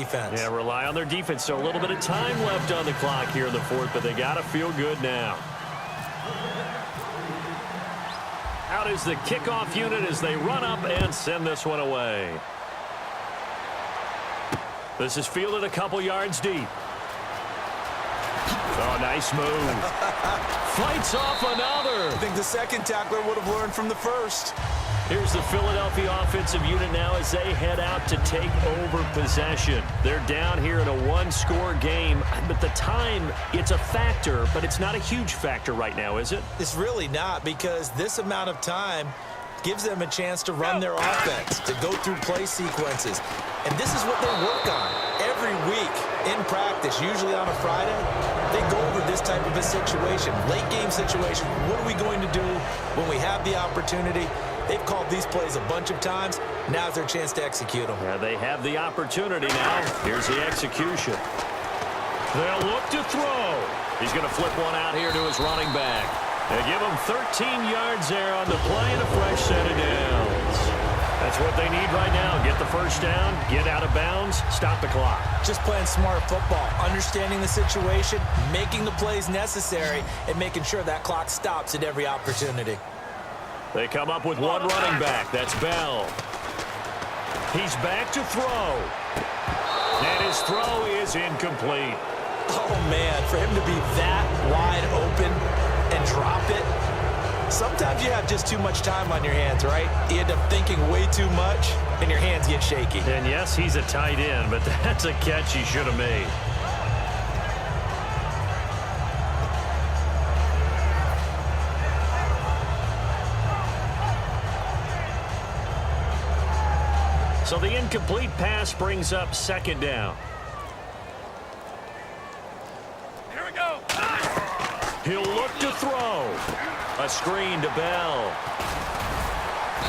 defense. Yeah, rely on their defense. So a little bit of time left on the clock here in the fourth, but they got to feel good now. Out is the kickoff unit as they run up and send this one away. This is fielded a couple yards deep. Oh, nice move. Fights off another. I think the second tackler would have learned from the first. Here's the Philadelphia offensive unit now as they head out to take over possession. They're down here in a one-score game, but the time, it's a factor, but it's not a huge factor right now, is it? It's really not, because this amount of time gives them a chance to run their offense, to go through play sequences. And this is what they work on every week in practice, usually on a Friday. They go over this type of a situation, late game situation. What are we going to do when we have the opportunity? They've called these plays a bunch of times. Now's their chance to execute them. Yeah, they have the opportunity now. Here's the execution. They'll look to throw. He's going to flip one out here to his running back. They give him 13 yards there on the play and a fresh set of downs. That's what they need right now. Get the first down, get out of bounds, stop the clock. Just playing smart football, understanding the situation, making the plays necessary, and making sure that clock stops at every opportunity. They come up with one running back. That's Bell. He's back to throw. And his throw is incomplete. Oh, man, for him to be that wide open and drop it. Sometimes you have just too much time on your hands, right? You end up thinking way too much, and your hands get shaky. And yes, he's a tight end, but that's a catch he should have made. So the incomplete pass brings up second down. Here we go. He'll look to throw. A screen to Bell.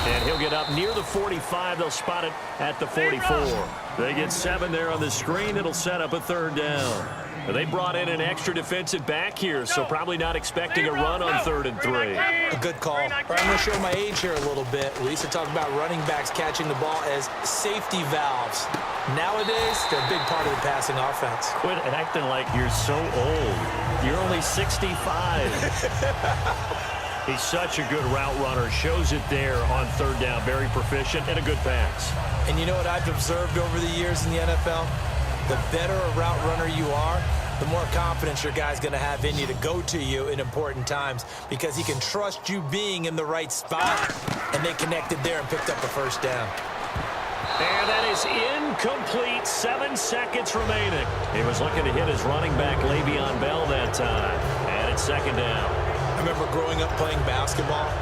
And he'll get up near the 45. They'll spot it at the 44. They get 7 there on the screen. It'll set up a third down. They brought in an extra defensive back here, so probably not expecting a run on 3rd and 3. A good call. I'm going to show my age here a little bit. We used to talk about running backs catching the ball as safety valves. Nowadays, they're a big part of the passing offense. Quit acting like you're so old. You're only 65. He's such a good route runner. Shows it there on 3rd down. Very proficient and a good pass. And you know what I've observed over the years in the NFL? The better a route runner you are, the more confidence your guy's going to have in you to go to you in important times, because he can trust you being in the right spot, and they connected there and picked up a first down. And that is incomplete. 7 seconds remaining. He was looking to hit his running back, Le'Veon Bell, that time. And it's 2nd down. I remember growing up playing basketball.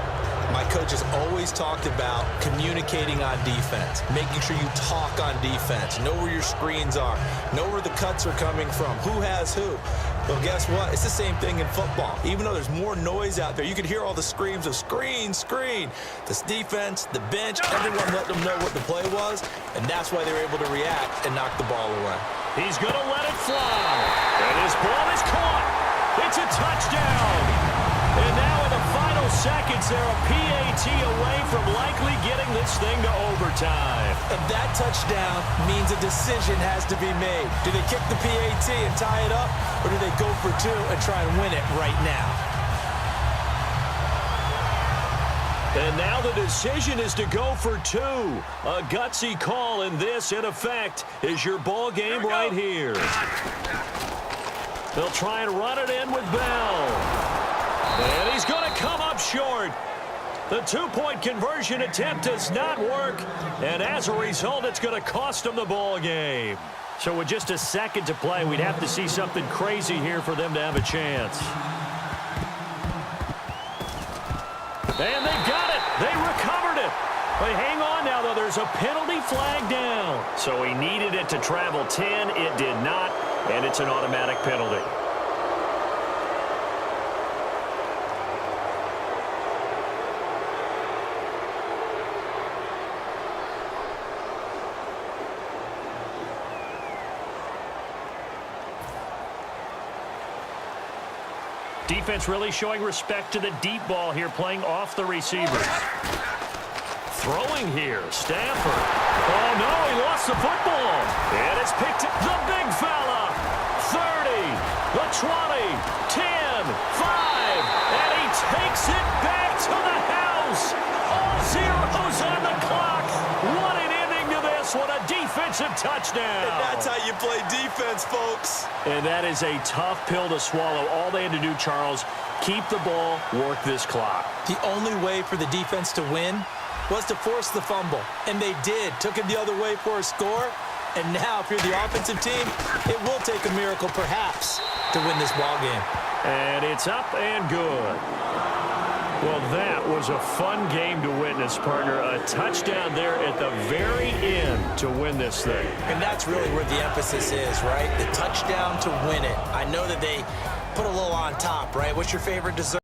My coaches always talked about communicating on defense, making sure you talk on defense, know where your screens are, know where the cuts are coming from, who has who. Well, guess what? It's the same thing in football. Even though there's more noise out there, you can hear all the screams of screen, screen. This defense, the bench, everyone let them know what the play was, and that's why they were able to react and knock the ball away. He's going to let it fly. And his ball is caught. It's a touchdown. And now in the final seconds, they're a PAT away from likely getting this thing to overtime. And that touchdown means a decision has to be made. Do they kick the PAT and tie it up, or do they go for 2 and try and win it right now? And now the decision is to go for 2. A gutsy call, and this, in effect, is your ball game right here. They'll try and run it in with Bell. And he's going to come up short. The 2-point conversion attempt does not work. And as a result, it's going to cost them the ball game. So with just a second to play, we'd have to see something crazy here for them to have a chance. And they got it. They recovered it. But hang on now, though. There's a penalty flag down. So he needed it to travel 10. It did not. And it's an automatic penalty. Defense really showing respect to the deep ball here, playing off the receivers. Throwing here, Stafford. Oh, no, he lost the football. And it's picked up. The big fella. 30, the 20, 10, 5, and he takes it back to the house. All zeros on the clock. What an ending to this. What a defensive touchdown. And that's how you play defense, folks. And that is a tough pill to swallow. All they had to do, Charles, keep the ball, work this clock. The only way for the defense to win was to force the fumble. And they did. Took it the other way for a score. And now, if you're the offensive team, it will take a miracle, perhaps, to win this ball game. And it's up and good. Well, that was a fun game to witness, partner. A touchdown there at the very end to win this thing. And that's really where the emphasis is, right? The touchdown to win it. I know that they put a little on top, right? What's your favorite dessert?